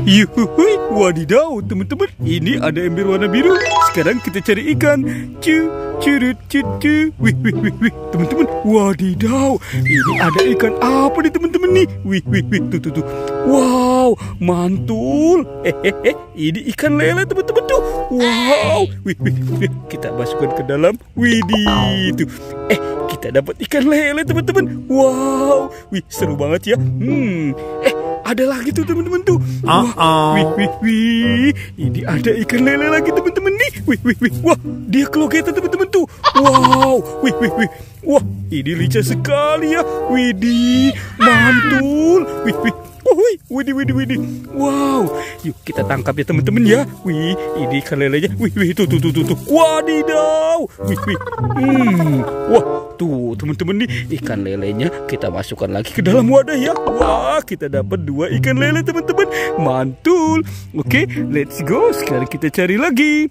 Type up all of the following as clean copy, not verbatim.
Yuhui, wadidaw teman-teman, ini ada ember warna biru. Sekarang kita cari ikan. Curut cucu. Wih, teman-teman, wadidaw, ini ada ikan apa nih teman-teman nih? Wih, tuh. Wow, mantul. Ini ikan lele teman-teman tuh. Wow, wih, kita masukkan ke dalam. Widih, tuh. Kita dapat ikan lele teman-teman. Wow, wih, seru banget ya. Ada lagi tuh teman-teman tuh. Wih. Ini ada ikan lele lagi teman-teman nih. Wih. Wah, dia kelogetan teman-teman tuh. Wow. Wih. Wah, ini lincah sekali ya. Widih, mantul. Widih. Wow. Yuk kita tangkap ya teman-teman ya. Wih, ini ikan lelenya. Wih, tuh. Wadidaw. Wih. Wah, tuh teman-teman nih, ikan lelenya kita masukkan lagi ke dalam wadah ya. Wah, kita dapat 2 ikan lele teman-teman. Mantul. Oke, let's go. Sekarang kita cari lagi.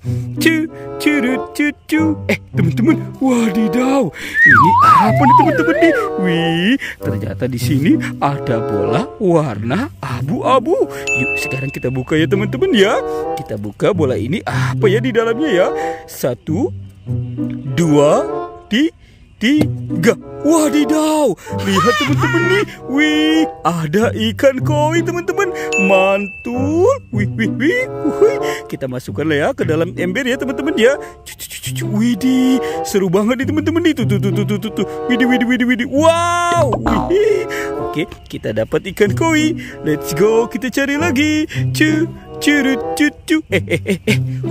Curut cucu. Teman-teman, wadidaw. Ini apa nih teman-teman nih? Wih, ternyata di sini ada bola warna abu-abu. Yuk, sekarang kita buka ya teman-teman ya. Kita buka bola ini, apa ya di dalamnya ya? 1, 2, 3. Wadidaw, lihat teman-teman nih. Wih, ada ikan koi teman-teman. Mantul. Wih. Kita masukkan lah ya ke dalam ember ya teman-teman ya. Widih, seru banget nih teman-teman nih. Tuh. Widih. Wow. Wih. Oke, kita dapat ikan koi. Let's go, kita cari lagi. Curut cucu.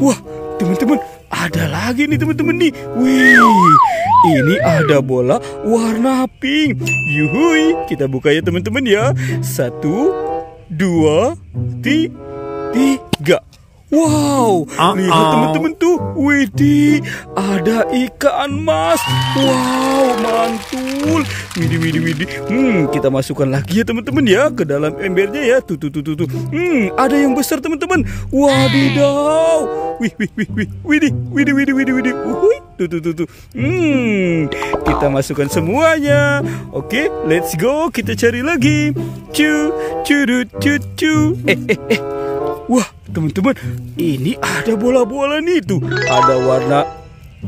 Wah, teman-teman, ada lagi nih teman-teman nih. Wih, ini ada bola warna pink. Yuhui, kita buka ya teman-teman ya. 1, 2, 3. Wow, lihat teman-teman tuh. Widih, ada ikan mas. Wow, mantul. Widih. Kita masukkan lagi ya teman-teman ya ke dalam embernya ya. Tuh. Ada yang besar teman-teman. Wadidaw. Widih. Tuh. Kita masukkan semuanya. Oke, let's go. Kita cari lagi. Curut cucu. Wah, teman-teman, ini ada bola-bola nih tuh. Ada warna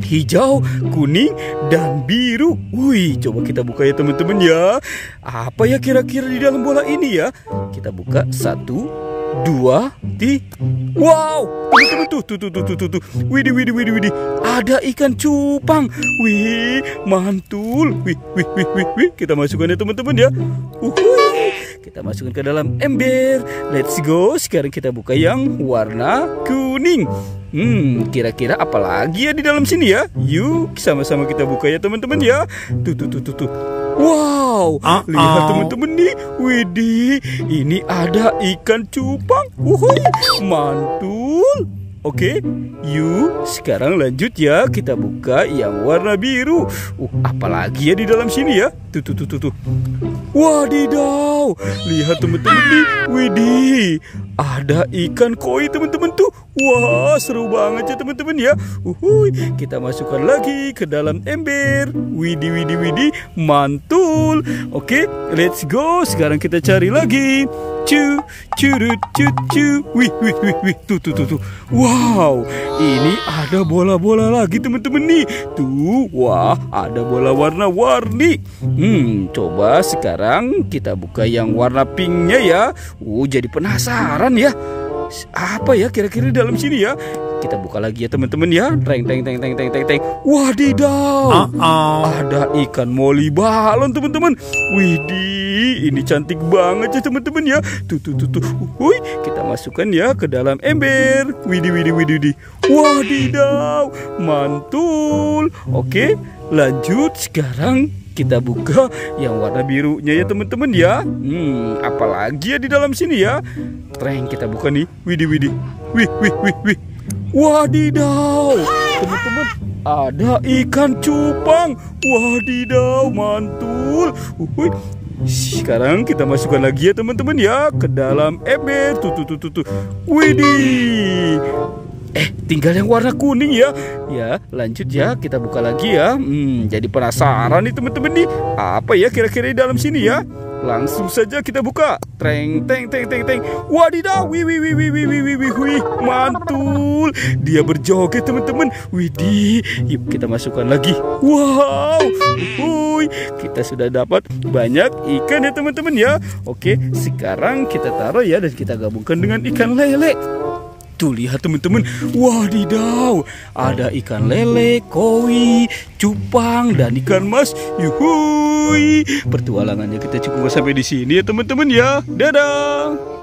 hijau, kuning, dan biru. Wih, coba kita buka ya teman-teman ya. Apa ya kira-kira di dalam bola ini ya? Kita buka 1, 2, 3. Wow, teman-teman tuh. Widih. Ada ikan cupang. Wih, mantul. Wih. Kita masukkan ya teman-teman ya. Kita masukkan ke dalam ember. Let's go. Sekarang kita buka yang warna kuning. Kira-kira apa lagi ya di dalam sini ya? Yuk, sama-sama kita buka ya teman-teman ya. Tuh. Wow, lihat teman-teman nih. Widih, ini ada ikan cupang. Mantul. Oke, yuk sekarang lanjut ya. Kita buka yang warna biru. Apalagi ya di dalam sini ya. Tuh. Wadidaw, lihat teman-teman nih. Widih, ada ikan koi teman-teman tuh. Wah, seru banget ya teman-teman ya. Kita masukkan lagi ke dalam ember. Widih. Mantul. Oke, let's go. Sekarang kita cari lagi. Curut cucu. Wih. Tuh. Wow, ini ada bola-bola lagi teman-teman nih. Tuh, wah, ada bola warna-warni. Coba sekarang kita buka yang warna pinknya ya. Jadi penasaran ya. Apa ya kira-kira di dalam sini ya? Kita buka lagi ya teman-teman ya. Teng. Wadidaw. Ada ikan moli balon teman-teman. Widih, ini cantik banget ya teman-teman ya. Tuh. Kita masukkan ya ke dalam ember. Widih. Wadidaw, mantul. Oke, lanjut sekarang kita buka yang warna birunya ya teman-teman ya. Apalagi ya di dalam sini ya. Kita buka nih. Widih. Wih. Wadidaw, teman-teman, ada ikan cupang. Wadidaw, mantul. Sekarang kita masukkan lagi ya teman-teman ya ke dalam ember. Tuh. Widih. Tinggal yang warna kuning ya. Ya, lanjut ya, kita buka lagi ya. Jadi penasaran nih teman-teman nih. Apa ya kira-kira di dalam sini ya? Langsung saja kita buka. Treng, teng, teng, teng, teng. Wadidaw, wih, wih, wih, wih, wih, wih, wih, wih, wih. Mantul. Dia berjoget teman-teman. Widih, yuk kita masukkan lagi. Wow, wih, kita sudah dapat banyak ikan ya teman-teman ya. Oke, sekarang kita taruh ya dan kita gabungkan dengan ikan lele. Tuh lihat teman-teman, wadidaw, ada ikan lele, koi, cupang, dan ikan mas. Yuhui, pertualangannya kita cukup sampai di sini ya teman-teman ya. Dadah.